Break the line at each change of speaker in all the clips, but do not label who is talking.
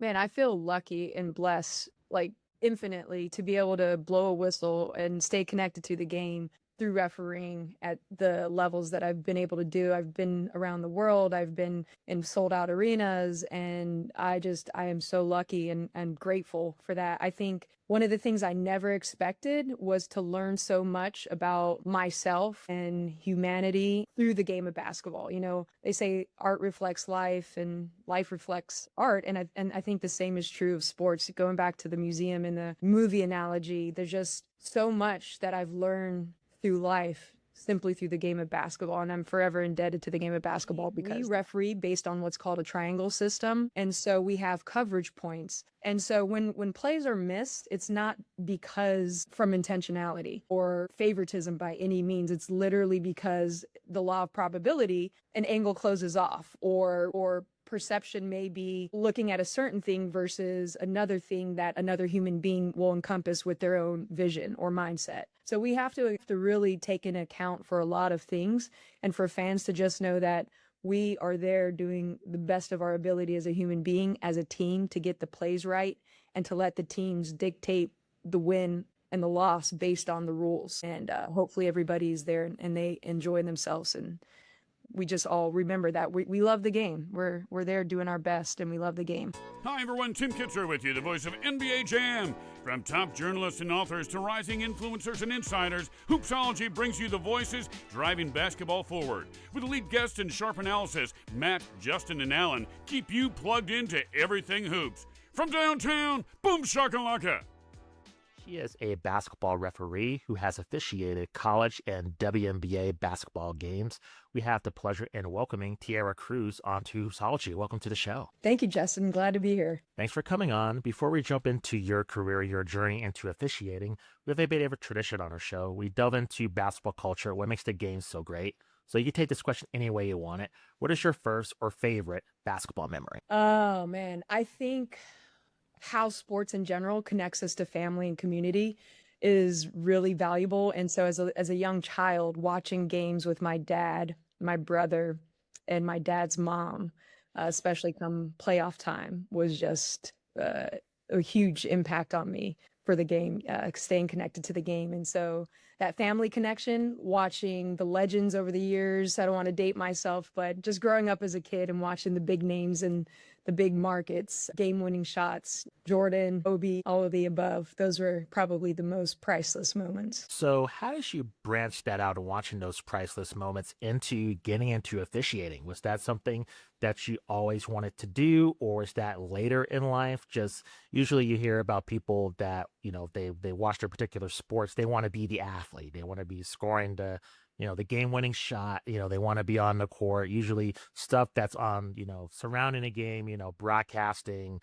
Man, I feel lucky and blessed, like infinitely, to be able to blow a whistle and stay connected to the game through refereeing at the levels that I've been able to do. I've been around the world, I've been in sold out arenas, and I am so lucky and grateful for that. I think one of the things I never expected was to learn so much about myself and humanity through the game of basketball. You know, they say art reflects life and life reflects art. And I think the same is true of sports. Going back to the museum and the movie analogy, there's just so much that I've learned through life simply through the game of basketball. And I'm forever indebted to the game of basketball because we referee based on what's called a triangle system. And so we have coverage points. And so when plays are missed, it's not because from intentionality or favoritism by any means. It's literally because the law of probability, an angle closes off or perception may be looking at a certain thing versus another thing that another human being will encompass with their own vision or mindset. So we have to really take into account for a lot of things, and for fans to just know that we are there doing the best of our ability as a human being, as a team, to get the plays right and to let the teams dictate the win and the loss based on the rules. And hopefully everybody's there and they enjoy themselves, and we just all remember that we love the game. We're there doing our best, and we love the game.
Hi, everyone. Tim Kitzer with you, the voice of NBA Jam. From top journalists and authors to rising influencers and insiders, Hoopsology brings you the voices driving basketball forward. With elite guests and sharp analysis, Matt, Justin, and Alan keep you plugged into everything hoops. From downtown, boom shakalaka.
She is a basketball referee who has officiated college and WNBA basketball games. We have the pleasure in welcoming Tiara Cruse onto Hoopsology. Welcome to the show.
Thank you, Justin. Glad to be here.
Thanks for coming on. Before we jump into your career, your journey into officiating, we have a bit of a tradition on our show. We delve into basketball culture, what makes the game so great. So you can take this question any way you want it. What is your first or favorite basketball memory?
Oh, man. I think how sports in general connects us to family and community is really valuable. And so as a young child, watching games with my dad, my brother, and my dad's mom, especially come playoff time, was just a huge impact on me for the game, staying connected to the game. And so that family connection, watching the legends over the years, I don't want to date myself, but just growing up as a kid and watching the big names and the big markets, game-winning shots, Jordan, Kobe, all of the above, those were probably the most priceless moments.
So how did you branch that out and watching those priceless moments into getting into officiating? Was that something that you always wanted to do, or is that later in life? Just usually you hear about people that, you know, they watch their particular sports. They want to be the athlete. They want to be scoring the game-winning shot. They want to be on the court. Usually stuff that's on, surrounding a game, broadcasting,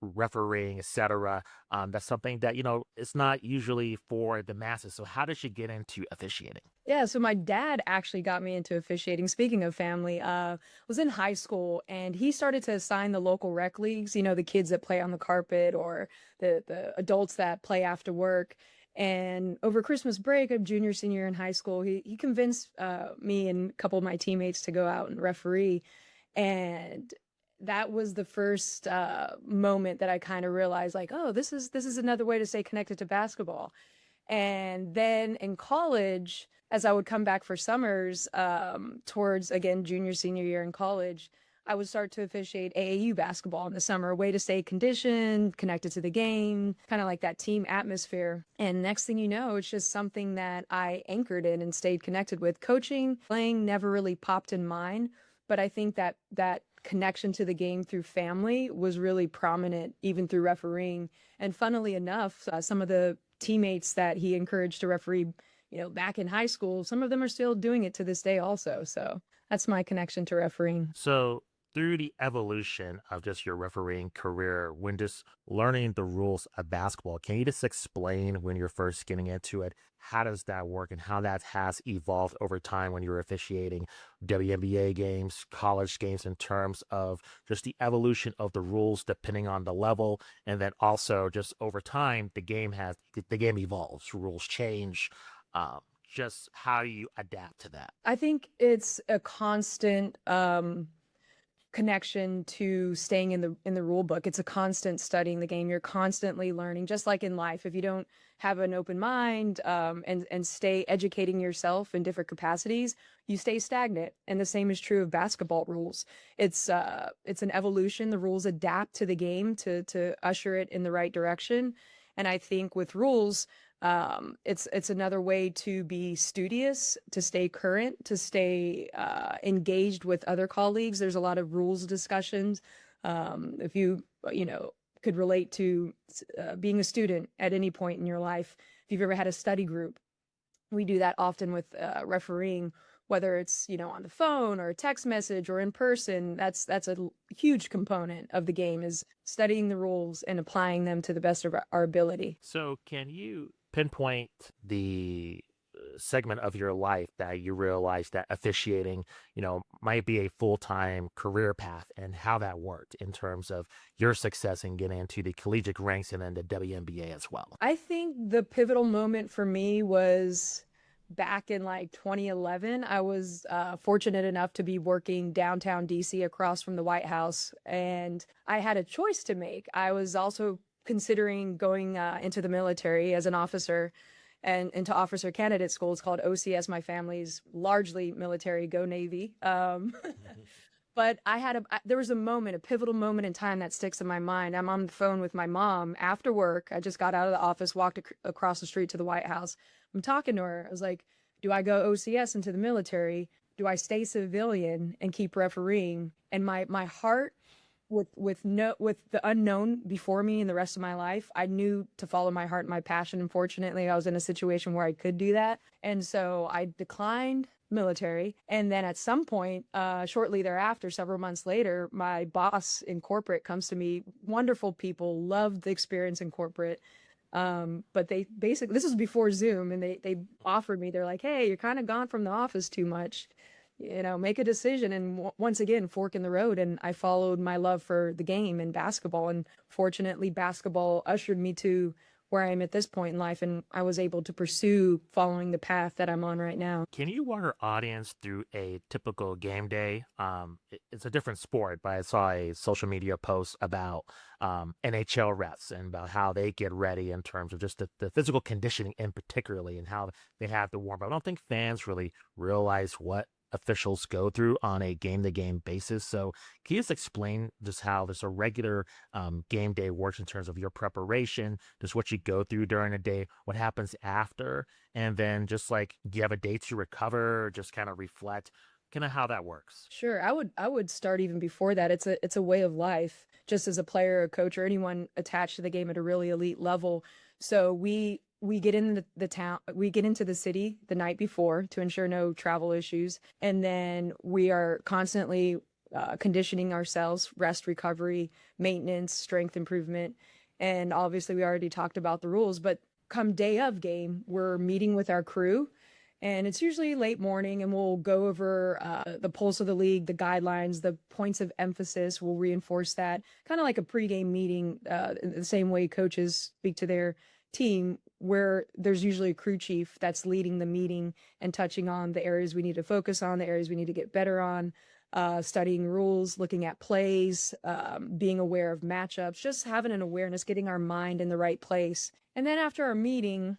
refereeing, etc. That's something that, it's not usually for the masses. So how did you get into officiating?
Yeah, so my dad actually got me into officiating. Speaking of family, was in high school, and he started to assign the local rec leagues, the kids that play on the carpet or the adults that play after work. And over Christmas break of junior, senior in high school, he convinced me and a couple of my teammates to go out and referee. And that was the first moment that I kind of realized, like, oh, this is another way to stay connected to basketball. And then in college, as I would come back for summers, towards, again, junior, senior year in college, I would start to officiate AAU basketball in the summer, a way to stay conditioned, connected to the game, kind of like that team atmosphere. And next thing you know, it's just something that I anchored in and stayed connected with. Coaching, playing never really popped in mind, but I think that connection to the game through family was really prominent, even through refereeing. And funnily enough, some of the teammates that he encouraged to referee, back in high school, some of them are still doing it to this day also. So that's my connection to refereeing.
So through the evolution of just your refereeing career, when just learning the rules of basketball, can you just explain when you're first getting into it, how does that work and how that has evolved over time when you're officiating WNBA games, college games, in terms of just the evolution of the rules depending on the level, and then also just over time, the game evolves, rules change, just how you adapt to that?
I think it's a constant connection to staying in the rule book. It's a constant studying the game. You're constantly learning, just like in life. If you don't have an open mind and stay educating yourself in different capacities, you stay stagnant. And the same is true of basketball rules. It's an evolution. The rules adapt to the game to usher it in the right direction. And I think with rules, it's another way to be studious, to stay current, to stay engaged with other colleagues. There's a lot of rules discussions. If you could relate to being a student at any point in your life, if you've ever had a study group, we do that often with refereeing, whether it's on the phone or a text message or in person. That's a huge component of the game, is studying the rules and applying them to the best of our ability.
So can you pinpoint the segment of your life that you realize that officiating, might be a full-time career path, and how that worked in terms of your success in getting into the collegiate ranks and then the WNBA as well?
I think the pivotal moment for me was back in 2011. I was fortunate enough to be working downtown DC across from the White House, and I had a choice to make. I was also considering going into the military as an officer and into officer candidate school. It's called OCS. My family's largely military, go Navy. But there was a pivotal moment in time that sticks in my mind. I'm on the phone with my mom after work. I just got out of the office, walked across the street to the White House. I'm talking to her. I was like, do I go OCS into the military? Do I stay civilian and keep refereeing? And my heart, with the unknown before me and the rest of my life, I knew to follow my heart and my passion. And fortunately, I was in a situation where I could do that. And so I declined military. And then at some point, shortly thereafter, several months later, my boss in corporate comes to me. Wonderful people, loved the experience in corporate. But they basically, this was before Zoom, and they offered me, they're like, hey, you're kind of gone from the office too much. Make a decision. And once again, fork in the road. And I followed my love for the game and basketball. And fortunately, basketball ushered me to where I am at this point in life. And I was able to pursue following the path that I'm on right now.
Can you walk our audience through a typical game day? It's a different sport, but I saw a social media post about NHL reps and about how they get ready in terms of just the physical conditioning in particularly, and how they have to warm up. I don't think fans really realize what officials go through on a game-to-game basis. So can you just explain just how this a regular game day works in terms of your preparation, just what you go through during the day, what happens after, and then just do you have a day to recover, just kind of reflect, kind of how that works?
Sure. I would start even before that. It's a way of life, just as a player, a coach, or anyone attached to the game at a really elite level. So we get in we get into the city the night before to ensure no travel issues. And then we are constantly conditioning ourselves, rest, recovery, maintenance, strength improvement. And obviously we already talked about the rules, but come day of game, we're meeting with our crew, and it's usually late morning, and we'll go over the pulse of the league, the guidelines, the points of emphasis. We'll reinforce that, kind of like a pregame meeting, the same way coaches speak to their team, where there's usually a crew chief that's leading the meeting and touching on the areas we need to focus on, the areas we need to get better on, studying rules, looking at plays, being aware of matchups, just having an awareness, getting our mind in the right place. And then after our meeting,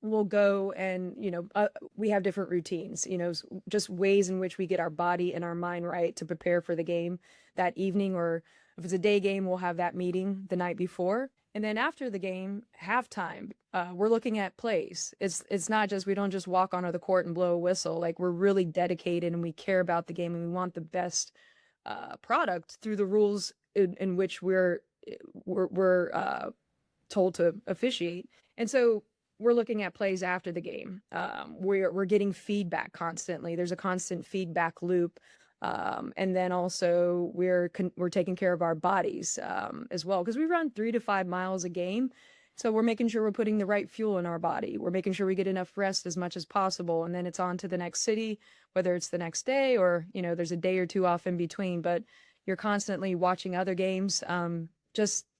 we'll go and, we have different routines, just ways in which we get our body and our mind right to prepare for the game that evening. Or if it's a day game, we'll have that meeting the night before. And then after the game, halftime, we're looking at plays. It's not just, we don't just walk onto the court and blow a whistle. We're really dedicated, and we care about the game, and we want the best product through the rules in which we're told to officiate. And so we're looking at plays after the game. We're getting feedback constantly. There's a constant feedback loop. And then also we're taking care of our bodies as well, because we run 3 to 5 miles a game. So we're making sure we're putting the right fuel in our body. We're making sure we get enough rest as much as possible. And then it's on to the next city, whether it's the next day or, there's a day or two off in between. But you're constantly watching other games.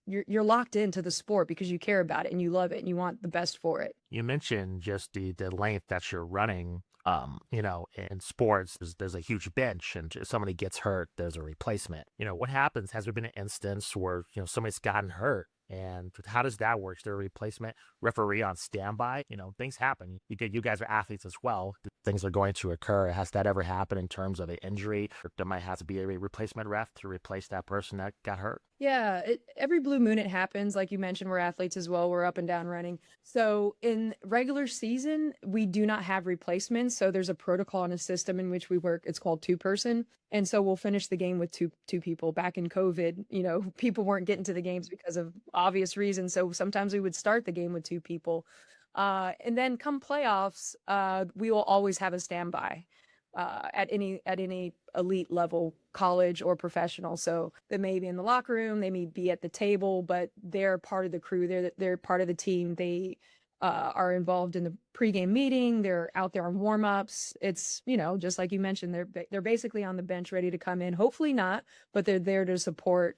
You're locked into the sport because you care about it and you love it and you want the best for it.
You mentioned just the length that you're running In sports, there's a huge bench, and if somebody gets hurt, there's a replacement. What happens? Has there been an instance where, somebody's gotten hurt? And how does that work? Is there a replacement referee on standby? Things happen. You guys are athletes as well. Things are going to occur. Has that ever happened in terms of an injury? Or there might have to be a replacement ref to replace that person that got hurt?
Yeah, every blue moon it happens. Like you mentioned, we're athletes as well. We're up and down running. So in regular season, we do not have replacements. So there's a protocol and a system in which we work. It's called two-person. And so we'll finish the game with two people. Back in COVID, people weren't getting to the games because of obvious reasons. So sometimes we would start the game with two people. And then come playoffs, we will always have a standby. At any elite level, college or professional. So they may be in the locker room, they may be at the table, but they're part of the crew. They're part of the team. They are involved in the pregame meeting. They're out there on warm-ups. It's, just like you mentioned, they're basically on the bench ready to come in. Hopefully not, but they're there to support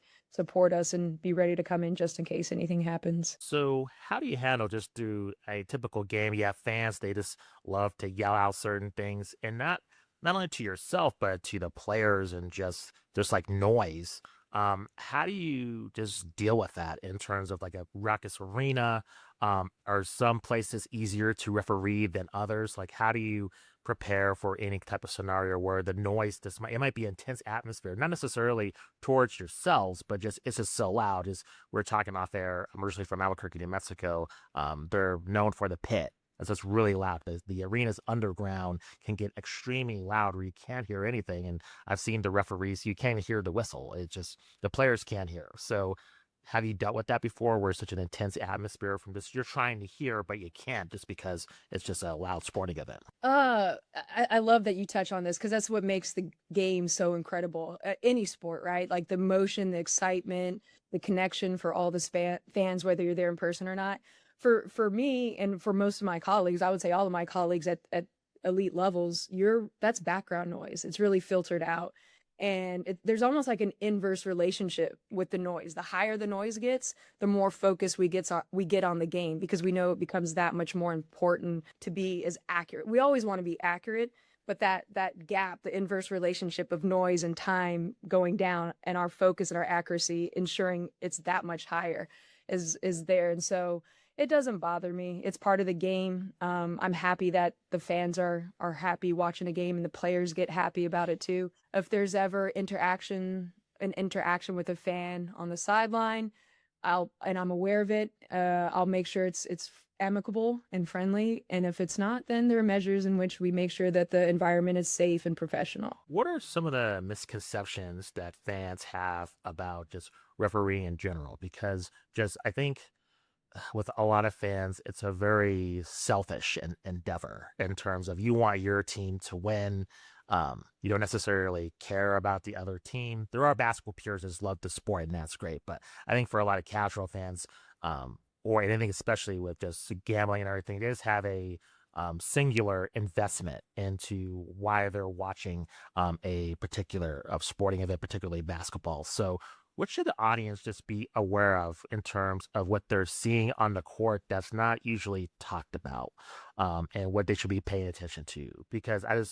us and be ready to come in just in case anything happens.
So how do you handle just through a typical game? You have fans, they just love to yell out certain things, and not only to yourself, but to the players, and just like noise. How do you just deal with that in terms of like a raucous arena? Are some places easier to referee than others? Like, how do you prepare for any type of scenario where the noise, it might be intense atmosphere, not necessarily towards yourselves, but just it's just so loud. We're talking off air. I'm originally from Albuquerque, New Mexico. They're known for the pit. It's just really loud. The arena's underground, can get extremely loud where you can't hear anything. And I've seen the referees, you can't hear the whistle. It's just the players can't hear. So have you dealt with that before, where it's such an intense atmosphere from this? You're trying to hear, but you can't just because it's just a loud sporting event.
I love that you touch on this, because that's what makes the game so incredible. Any sport, right? Like the motion, the excitement, the connection for all the fans, whether you're there in person or not. For me and for most of my colleagues, I would say all of my colleagues at elite levels, that's background noise. It's really filtered out. And there's almost like an inverse relationship with the noise. The higher the noise gets, the more focus we get on the game, because we know it becomes that much more important to be as accurate. We always want to be accurate, but that gap, the inverse relationship of noise and time going down, and our focus and our accuracy ensuring it's that much higher is there. And so it doesn't bother me. It's part of the game. I'm happy that the fans are happy watching a game, and the players get happy about it too. If there's ever an interaction with a fan on the sideline, I'm aware of it. I'll make sure it's amicable and friendly. And if it's not, then there are measures in which we make sure that the environment is safe and professional.
What are some of the misconceptions that fans have about just refereeing in general? Because I think with a lot of fans, it's a very selfish endeavor in terms of you want your team to win. You don't necessarily care about the other team. There are basketball purists that love the sport, and that's great. But I think for a lot of casual fans, or anything, especially with just gambling and everything, they just have a singular investment into why they're watching a particular sporting event, particularly basketball. So what should the audience just be aware of in terms of what they're seeing on the court that's not usually talked about, and what they should be paying attention to? Because I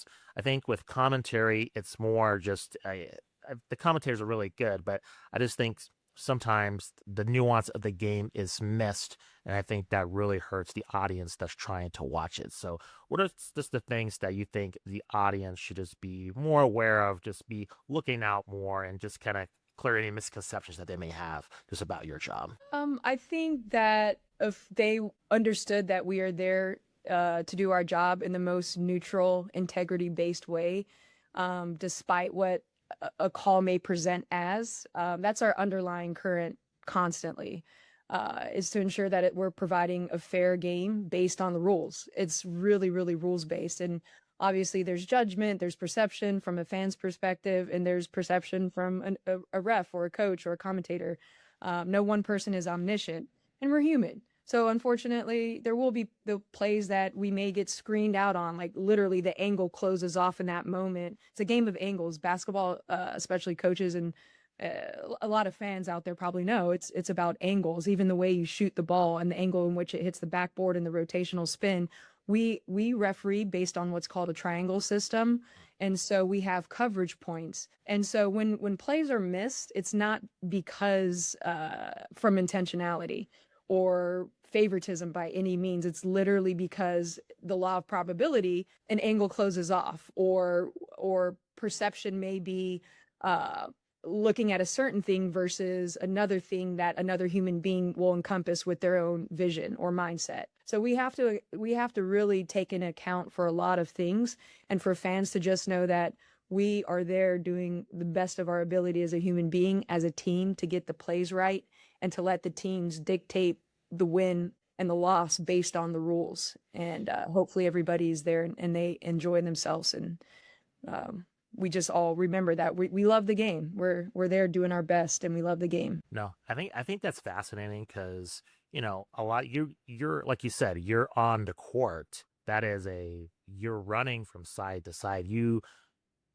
think with commentary, it's more just the commentators are really good, but I just think sometimes the nuance of the game is missed, and I think that really hurts the audience that's trying to watch it. So what are just the things that you think the audience should just be more aware of, just be looking out more, and just kind of clear any misconceptions that they may have just about your job?
I think that if they understood that we are there to do our job in the most neutral, integrity-based way, despite what a call may present as, that's our underlying current constantly, is to ensure that we're providing a fair game based on the rules. It's really, really rules-based. And obviously, there's judgment, there's perception from a fan's perspective, and there's perception from a ref or a coach or a commentator. No one person is omniscient, and we're human. So unfortunately, there will be the plays that we may get screened out on, like literally the angle closes off in that moment. It's a game of angles. Basketball, especially coaches and a lot of fans out there probably know it's about angles. Even the way you shoot the ball and the angle in which it hits the backboard and the rotational spin we referee based on what's called a triangle system. And so we have coverage points. And so when plays are missed, it's not because from intentionality or favoritism by any means. It's literally because the law of probability, an angle closes off, or perception may be looking at a certain thing versus another thing that another human being will encompass with their own vision or mindset. So we have to really take into account for a lot of things, and for fans to just know that we are there doing the best of our ability as a human being, as a team, to get the plays right and to let the teams dictate the win and the loss based on the rules. And hopefully everybody's there and they enjoy themselves. And we just all remember that we love the game. We're there doing our best, and we love the game.
No, I think that's fascinating because, a lot you're like you said, you're on the court. That is you're running from side to side. You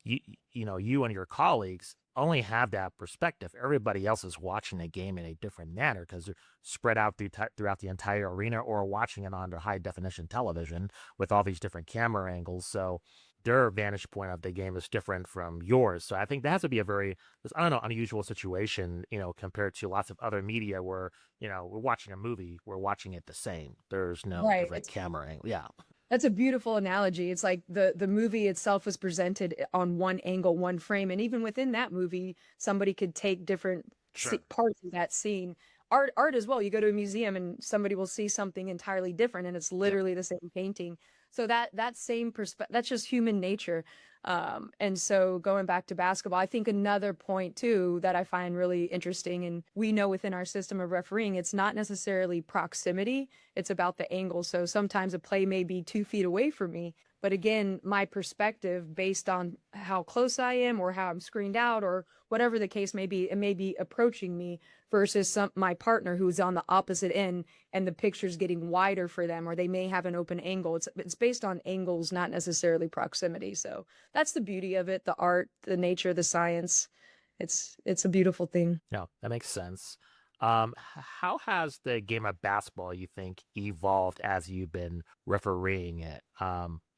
and your colleagues only have that perspective. Everybody else is watching the game in a different manner because they're spread out throughout the entire arena, or watching it on their high definition television with all these different camera angles. So their vantage point of the game is different from yours. So I think that has to be a very, I don't know, unusual situation, compared to lots of other media where, we're watching a movie, we're watching it the same. There's no
Right.
different camera angle. Yeah.
That's a beautiful analogy. It's like the movie itself was presented on one angle, one frame. And even within that movie, somebody could take different
Sure.
parts of that scene. Art as well. You go to a museum and somebody will see something entirely different, and it's literally the same painting. So that same perspective, that's just human nature. And so going back to basketball, I think another point too that I find really interesting, and we know within our system of refereeing, it's not necessarily proximity, it's about the angle. So sometimes a play may be 2 feet away from me, but again, my perspective based on how close I am or how I'm screened out or whatever the case may be, it may be approaching me versus my partner who's on the opposite end and the picture's getting wider for them, or they may have an open angle. It's based on angles, not necessarily proximity. So that's the beauty of it, the art, the nature, the science. It's a beautiful thing.
No, that makes sense. How has the game of basketball, you think, evolved as you've been refereeing it?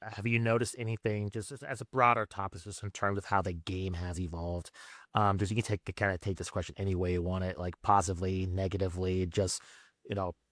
Have you noticed anything, just as a broader topic, just in terms of how the game has evolved? Just you can kind of take this question any way you want it, like positively, negatively, just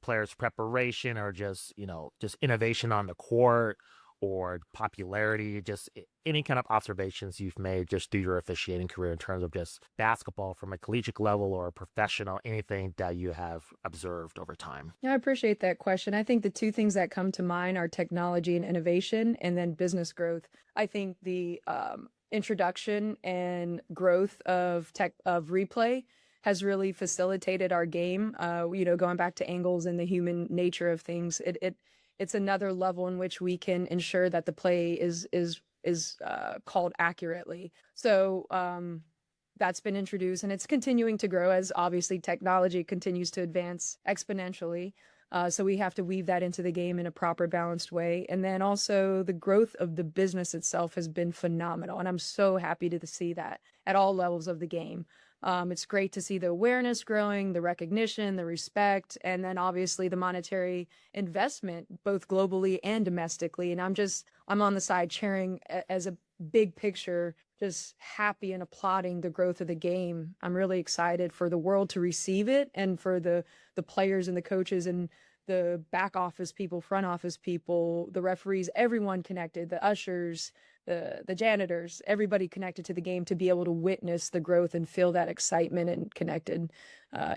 players' preparation, or just just innovation on the court, or popularity, just any kind of observations you've made just through your officiating career in terms of just basketball from a collegiate level or professional, anything that you have observed over time.
Yeah, I appreciate that question. I think the two things that come to mind are technology and innovation, and then business growth. I think the introduction and growth of replay has really facilitated our game. Going back to angles and the human nature of things, it's another level in which we can ensure that the play is called accurately. So that's been introduced, and it's continuing to grow as obviously technology continues to advance exponentially. So we have to weave that into the game in a proper, balanced way. And then also the growth of the business itself has been phenomenal. And I'm so happy to see that at all levels of the game. It's great to see the awareness growing, the recognition, the respect, and then obviously the monetary investment, both globally and domestically. And I'm on the side cheering as a big picture, just happy and applauding the growth of the game. I'm really excited for the world to receive it, and for the players and the coaches and the back office people, front office people, the referees, everyone connected, the ushers, the janitors, everybody connected to the game, to be able to witness the growth and feel that excitement and connected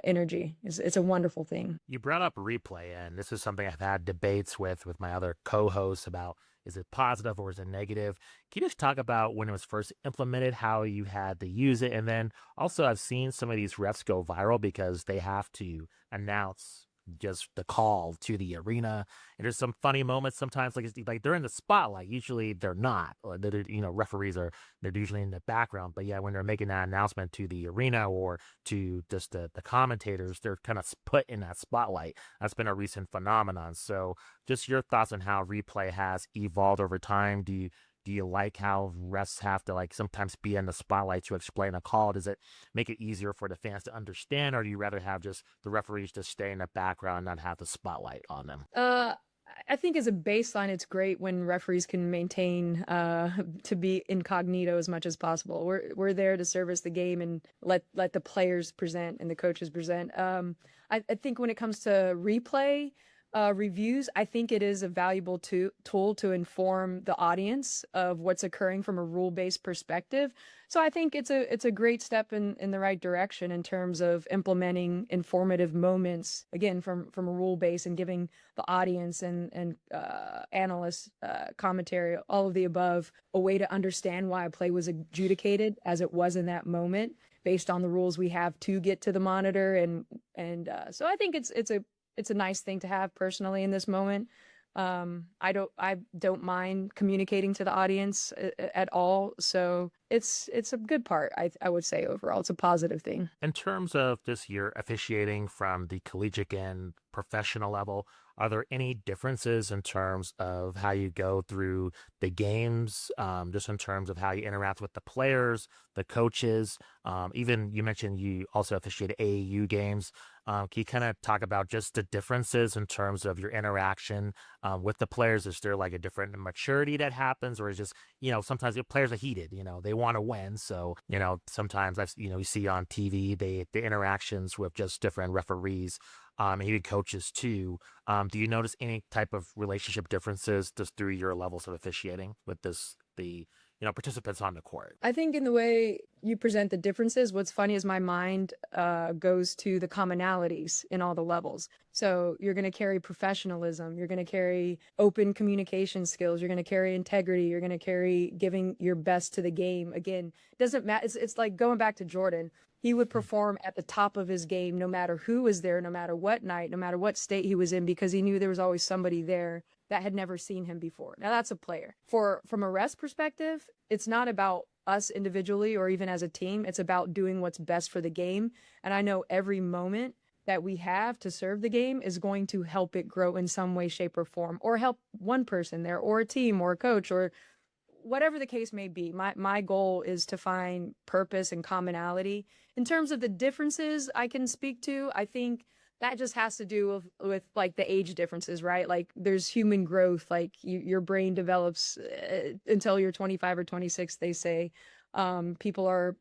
energy. It's a wonderful thing.
You brought up replay, and this is something I've had debates with my other co-hosts about. Is it positive or is it negative? Can you just talk about when it was first implemented, how you had to use it? And then also, I've seen some of these refs go viral because they have to announce just the call to the arena. And there's some funny moments sometimes, like they're in the spotlight. Usually they're not. Or referees they're usually in the background. But yeah, when they're making that announcement to the arena or to just the commentators, they're kind of put in that spotlight. That's been a recent phenomenon. So just your thoughts on how replay has evolved over time. Do you like how refs have to sometimes be in the spotlight to explain a call? Does it make it easier for the fans to understand, or do you rather have just the referees just stay in the background and not have the spotlight on them?
I think as a baseline, it's great when referees can maintain to be incognito as much as possible. We're there to service the game and let the players present and the coaches present. I think when it comes to replay reviews, I think it is a valuable tool to inform the audience of what's occurring from a rule-based perspective. So I think it's a great step in the right direction in terms of implementing informative moments, again, from a rule base, and giving the audience and analysts, commentary, all of the above, a way to understand why a play was adjudicated as it was in that moment based on the rules we have to get to the monitor. And so I think it's a nice thing to have personally in this moment. I don't mind communicating to the audience at all. So it's a good part. I would say overall, it's a positive thing.
In terms of this year officiating from the collegiate and professional level, are there any differences in terms of how you go through the games, just in terms of how you interact with the players, the coaches? Even you mentioned you also officiate AAU games. Can you kind of talk about just the differences in terms of your interaction with the players? Is there like a different maturity that happens, or is just, sometimes the players are heated, they want to win. So, sometimes you see on TV, the interactions with just different referees, and even coaches too. Do you notice any type of relationship differences just through your levels of officiating with the participants on the court?
I think in the way you present the differences, what's funny is my mind goes to the commonalities in all the levels. So you're going to carry professionalism, you're going to carry open communication skills, you're going to carry integrity, you're going to carry giving your best to the game. Again, doesn't matter. It's like going back to Jordan. He would perform at the top of his game no matter who was there, no matter what night, no matter what state he was in, because he knew there was always somebody there that had never seen him before. Now that's a player. From a rest perspective, it's not about us individually or even as a team. It's about doing what's best for the game. And I know every moment that we have to serve the game is going to help it grow in some way, shape, or form, or help one person there, or a team, or a coach, or whatever the case may be. My goal is to find purpose and commonality. In terms of the differences I can speak to, I think that just has to do with like the age differences, right? Like there's human growth, like your brain develops until you're 25 or 26, they say. People are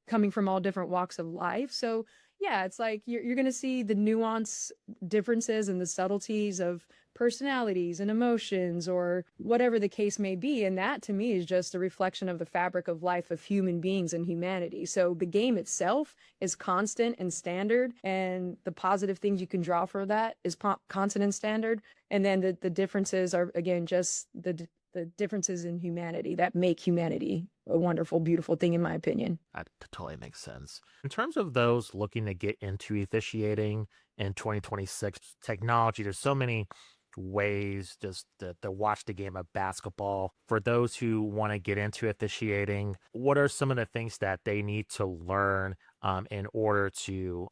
coming from all different walks of life. So yeah, it's like you're going to see the nuance differences and the subtleties of personalities and emotions, or whatever the case may be. And that to me is just a reflection of the fabric of life of human beings and humanity. So the game itself is constant and standard, and the positive things you can draw for that is constant and standard. And then the differences are, again, just the differences in humanity that make humanity a wonderful, beautiful thing, in my opinion.
That totally makes sense. In terms of those looking to get into officiating in 2026, technology, there's so many ways just to watch the game of basketball. For those who want to get into officiating, what are some of the things that they need to learn in order to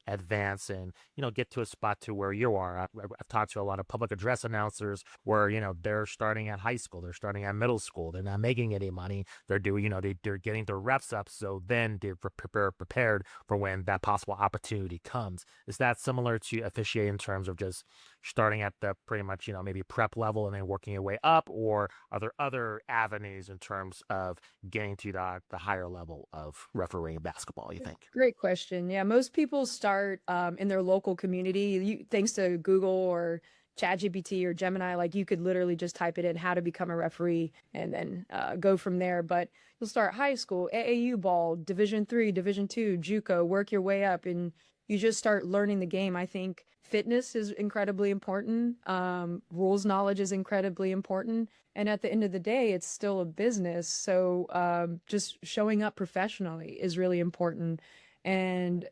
advance and get to a spot to where you are? I've talked to a lot of public address announcers where they're starting at high school, they're starting at middle school, they're not making any money, they're doing they're getting their reps up, so then they're prepared for when that possible opportunity comes. Is that similar to officiate in terms of just starting at the pretty much maybe prep level and then working your way up, or are there other avenues in terms of getting to the higher level of refereeing basketball, you think?
Great question. Yeah, most people start in their local community. Thanks to Google or ChatGPT or Gemini, like you could literally just type it in, how to become a referee, and then go from there. But you'll start high school, AAU ball, Division III, Division II, JUCO, work your way up, and you just start learning the game. I think fitness is incredibly important. Rules knowledge is incredibly important. And at the end of the day, it's still a business. So just showing up professionally is really important. And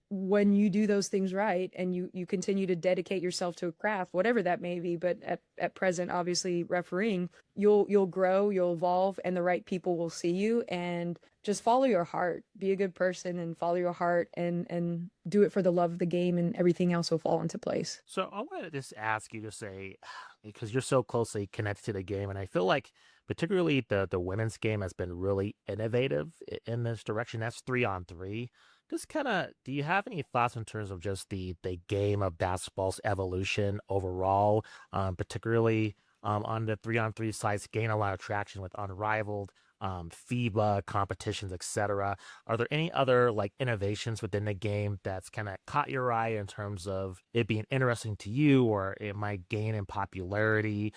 when you do those things right, and you continue to dedicate yourself to a craft, whatever that may be, but at present, obviously refereeing, you'll grow, you'll evolve, and the right people will see you. And just follow your heart, be a good person and follow your heart, and do it for the love of the game, and everything else will fall into place.
So I want to just ask you to say, because you're so closely connected to the game, and I feel like particularly the women's game has been really innovative in this direction. That's 3-on-3. Just kind of, do you have any thoughts in terms of just the game of basketball's evolution overall, particularly on the 3-on-3 sites, gain a lot of traction with unrivaled FIBA competitions, etc. Are there any other like innovations within the game that's kind of caught your eye in terms of it being interesting to you, or it might gain in popularity,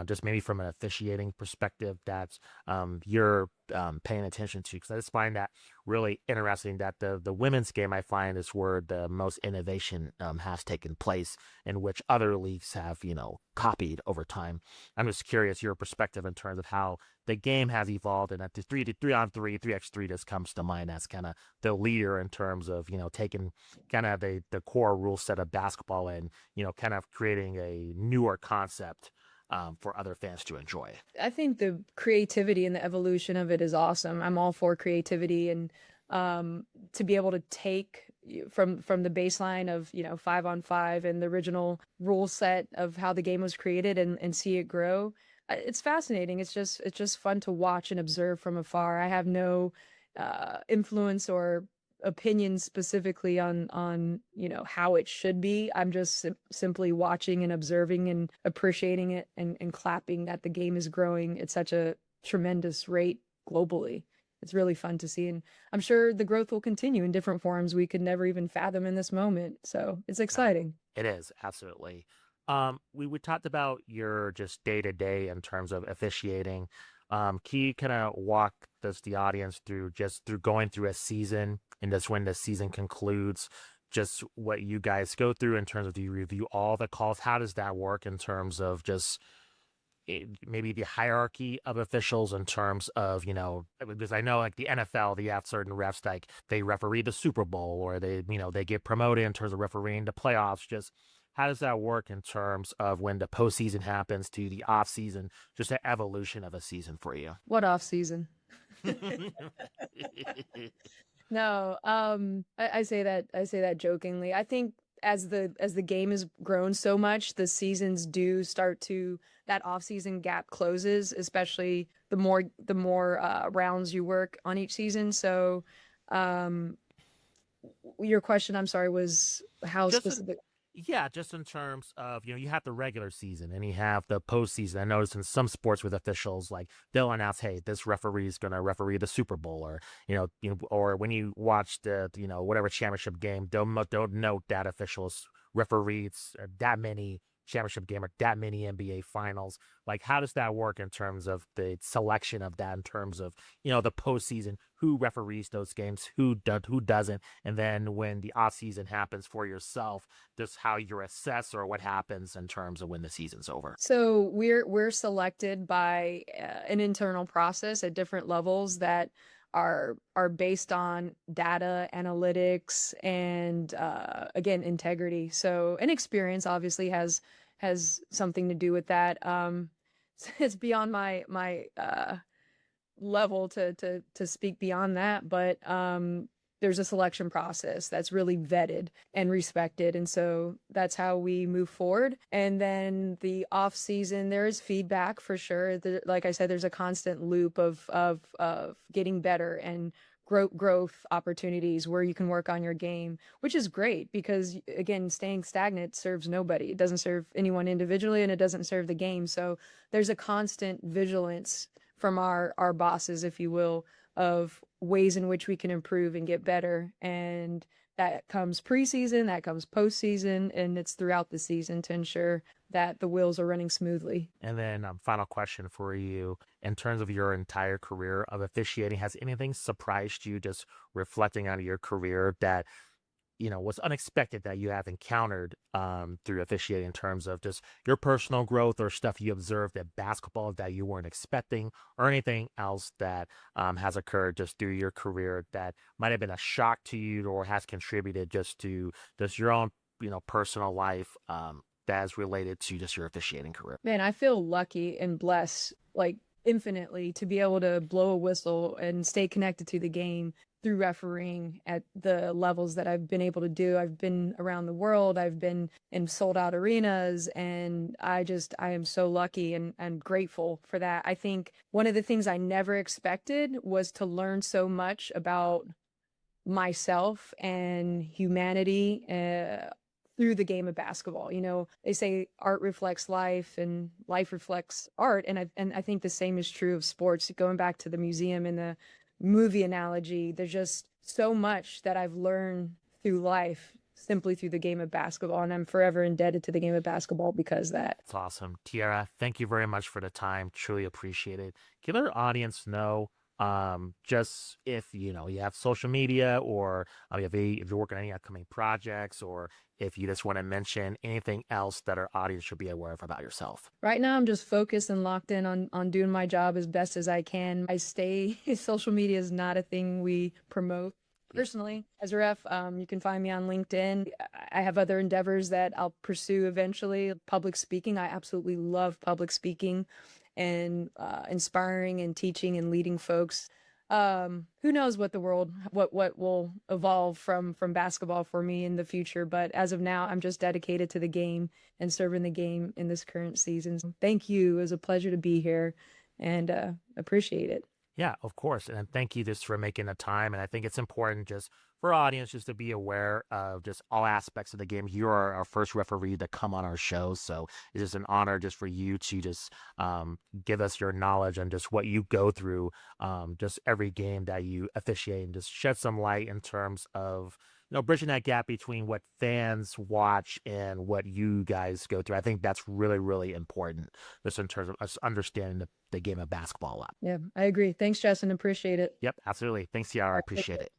just maybe from an officiating perspective that's you're paying attention to? Because I just find that really interesting that the women's game, I find, is where the most innovation has taken place, in which other leagues have, copied over time. I'm just curious your perspective in terms of how the game has evolved, and that the three on three, 3x3 just comes to mind as kind of the leader in terms of, taking kind of the core rule set of basketball and, kind of creating a newer concept for other fans to enjoy.
I think the creativity and the evolution of it is awesome. I'm all for creativity, and to be able to take from the baseline of 5-on-5 and the original rule set of how the game was created and see it grow. It's fascinating. It's just fun to watch and observe from afar. I have no influence or opinion specifically on how it should be. I'm just simply watching and observing and appreciating it, and clapping that the game is growing at such a tremendous rate globally. It's really fun to see, and I'm sure the growth will continue in different forms we could never even fathom in this moment. So it's exciting.
It is, absolutely. We talked about your just day to day in terms of officiating. Can you kind of walk the audience through going through a season, and just when the season concludes, just what you guys go through in terms of, do you review all the calls? How does that work in terms of just maybe the hierarchy of officials in terms of, because I know like the NFL, they have certain refs, like they referee the Super Bowl, or they get promoted in terms of refereeing the playoffs. Just how does that work in terms of when the postseason happens to the off season, just the evolution of a season for you?
What off season? No, I say that jokingly. I think as the game has grown so much, the seasons do start to, that off season gap closes, especially the more rounds you work on each season. So, your question, I'm sorry, was how
Just
specific?
Yeah, just in terms of, you have the regular season and you have the postseason. I noticed in some sports with officials, like they'll announce, hey, this referee is going to referee the Super Bowl, or, or when you watch the, whatever championship game, don't note that officials refereed that many championship game or that many NBA finals. Like, how does that work in terms of the selection of that, in terms of, the postseason, who referees those games, who doesn't, and then when the off season happens for yourself, just how you assess or what happens in terms of when the season's over?
So we're selected by an internal process at different levels that are based on data analytics and again, integrity. So, and experience obviously has something to do with that. It's beyond my level to speak beyond that, but there's a selection process that's really vetted and respected, and so that's how we move forward. And then the off season, there is feedback for sure. Like I said, there's a constant loop of getting better and growth opportunities where you can work on your game, which is great because, again, staying stagnant serves nobody. It doesn't serve anyone individually, and it doesn't serve the game. So there's a constant vigilance from our bosses, if you will, of ways in which we can improve and get better. And that comes preseason, that comes postseason, and it's throughout the season to ensure that the wheels are running smoothly.
And then final question for you. In terms of your entire career of officiating, has anything surprised you, just reflecting on your career, that was unexpected that you have encountered through officiating, in terms of just your personal growth, or stuff you observed at basketball that you weren't expecting, or anything else that has occurred just through your career that might have been a shock to you, or has contributed just to just your own, personal life that is related to just your officiating career?
Man, I feel lucky and blessed, like infinitely, to be able to blow a whistle and stay connected to the game through refereeing at the levels that I've been able to do. I've been around the world. I've been in sold out arenas, and I am so lucky and grateful for that. I think one of the things I never expected was to learn so much about myself and humanity through the game of basketball. You know, they say art reflects life and life reflects art. And I think the same is true of sports. Going back to the museum and the movie analogy, there's just so much that I've learned through life simply through the game of basketball. And I'm forever indebted to the game of basketball because of that.
It's awesome. Tiara, thank you very much for the time. Truly appreciate it. Can our audience know just if you have social media, or if you're working on any upcoming projects, or if you just want to mention anything else that our audience should be aware of about yourself?
Right now, I'm just focused and locked in on doing my job as best as I can. Social media is not a thing we promote. Personally, as a ref, you can find me on LinkedIn. I have other endeavors that I'll pursue eventually. Public speaking, I absolutely love public speaking and inspiring and teaching and leading folks. Who knows what will evolve from basketball for me in the future. But as of now, I'm just dedicated to the game and serving the game in this current season. So thank you. It was a pleasure to be here and appreciate it.
Yeah, of course. And thank you just for making the time. And I think it's important just for our audience just to be aware of just all aspects of the game. You are our first referee to come on our show. So it's just an honor just for you to just give us your knowledge and just what you go through just every game that you officiate, and just shed some light in terms of bridging that gap between what fans watch and what you guys go through. I think that's really, really important just in terms of us understanding the game of basketball a lot.
Yeah, I agree. Thanks, Justin. Appreciate it.
Yep, absolutely. Thanks, Tiara. I appreciate it.